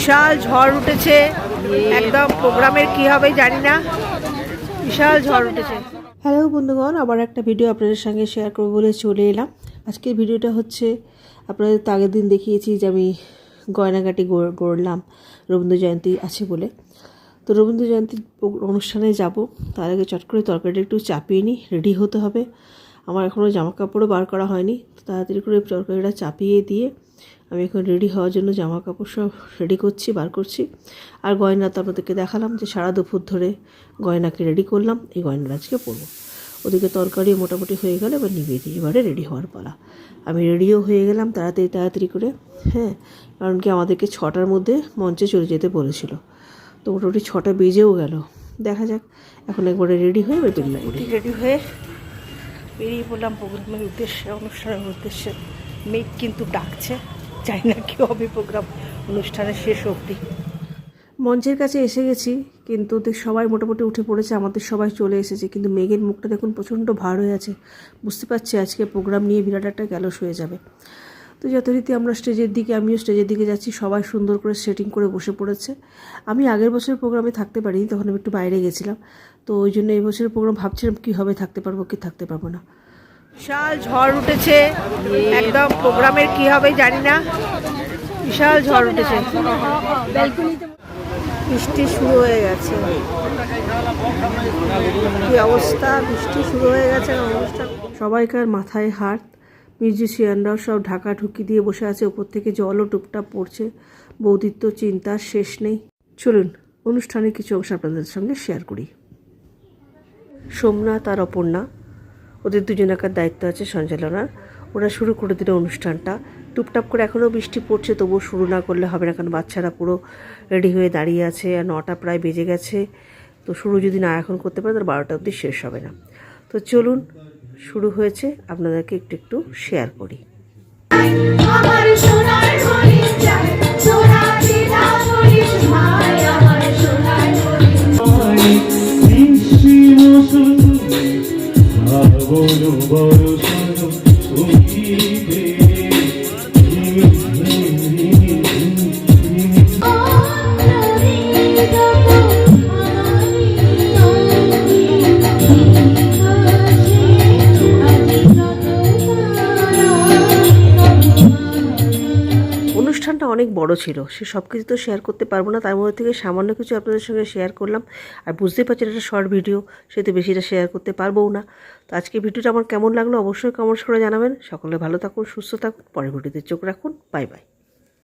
বিশাল ঝড় উঠেছে, একদম প্রোগ্রামের কি হবে জানি না, বিশাল ঝড় উঠেছে। হ্যালো বন্ধুগণ, আবার একটা ভিডিও আপনাদের সঙ্গে শেয়ার করবো বলে চলে এলাম। আজকের ভিডিওটা হচ্ছে, আপনাদের তো আগের দিন দেখিয়েছি যে আমি গয়নাগাটি গড়লাম রবীন্দ্র জয়ন্তী আছে বলে। তো রবীন্দ্র জয়ন্তীর অনুষ্ঠানে যাব, তার আগে চট করে তরকারিটা একটু চাপিয়ে নিই, রেডি হতে হবে। আমার এখনও জামা কাপড়ও বার করা হয়নি, তো তাড়াতাড়ি করে তরকারিটা চাপিয়ে দিয়ে আমি এখন রেডি হওয়ার জন্য জামা কাপড় সব রেডি করছি, বার করছি। আর গয়না তো আপনাদেরকে দেখালাম যে সারা দুপুর ধরে গয়নাকে রেডি করলাম, এই গয়নাটা আজকে পরবো। ওদিকে তরকারি মোটামুটি হয়ে গেলে এবার নিভিয়ে দিই, এবারে রেডি হওয়ার পালা। আমি রেডিও হয়ে গেলাম তাড়াতাড়ি করে, হ্যাঁ, কারণ কি আমাদেরকে 6টার মধ্যে মঞ্চে চলে যেতে বলেছিল। তো মোটামুটি 6টা বেজেও গেল, দেখা যাক। এখন একবারে রেডি হয়ে এবার বেরিয়ে পড়ি। রেডি হয়ে বেরিয়ে পড়লাম প্রোগ্রামের উদ্দেশ্যে, অনুষ্ঠানের উদ্দেশ্যে। মেঘ কিন্তু ডাকছে, জানি না কী হবে প্রোগ্রাম অনুষ্ঠানের শেষ অবধি। মঞ্চের কাছে এসে গেছি, কিন্তু সবাই মোটামুটি উঠে পড়েছে, আমাদের সবাই চলে এসেছে, কিন্তু মেঘের মুখটা দেখুন প্রচণ্ড ভার হয়ে আছে। বুঝতে পারছি আজকে প্রোগ্রাম নিয়ে বিরাট একটা গ্যালস হয়ে যাবে। তো যথারীতি আমরা স্টেজের দিকে, আমিও স্টেজের দিকে যাচ্ছি, সবাই সুন্দর করে সেটিং করে বসে পড়েছে। আমি আগের বছরের প্রোগ্রামে থাকতে পারিনি, তখন আমি একটু বাইরে গেছিলাম, তো ওই জন্য এই বছরের প্রোগ্রাম ভাবছিলাম কী হবে, থাকতে পারবো কি থাকতে পারবো না। বিশাল ঝড় উঠেছে, একদম প্রোগ্রামের কি হবে জানি না, বিশাল ঝড় উঠেছে। বৃষ্টি শুরু হয়ে গেছে, কি অবস্থা, বৃষ্টি শুরু হয়ে গেছে। অনুষ্ঠান সবাইকার মাথায় হাত, মিউজিশিয়ানরাও সব ঢাকা ঢুকি দিয়ে বসে আছে, ওপর থেকে জলও টুপটাপ পড়ছে। বৌদির তো চিন্তার শেষ নেই। চলুন অনুষ্ঠানের কিছু অংশ আপনাদের সঙ্গে শেয়ার করি। সোমনাথ আর অপর্ণা, ওদের দুজনাকার দায়িত্ব আছে সঞ্চালনার। ওরা শুরু করে দিল অনুষ্ঠানটা টুপটাপ করে। এখনও বৃষ্টি পড়ছে, তবুও শুরু না করলে হবে না, কারণ বাচ্চারা পুরো রেডি হয়ে দাঁড়িয়ে আছে, আর 9টা প্রায় বেজে গেছে। তো শুরু যদি না এখন করতে পারে, তাহলে 12টা অবধি শেষ হবে না। তো চলুন, শুরু হয়েছে, আপনাদেরকে একটু একটু শেয়ার করি। অনুষ্ঠানটা অনেক বড় ছিল, সে সব কিছু তো শেয়ার করতে পারবো না, তার মধ্যে থেকে সামান্য কিছু আপনাদের সঙ্গে শেয়ার করলাম। আর বুঝতেই পারছেন এটা শর্ট ভিডিও, সেটা বেশিটা শেয়ার করতে পারবও না। তো আজকে ভিডিওটা আমার কেমন লাগলো অবশ্যই কমেন্টস করে জানাবেন। সকলে ভালো থাকুন, সুস্থ থাকুন, পরের ভিডিওতে চোখ রাখুন। Bye bye.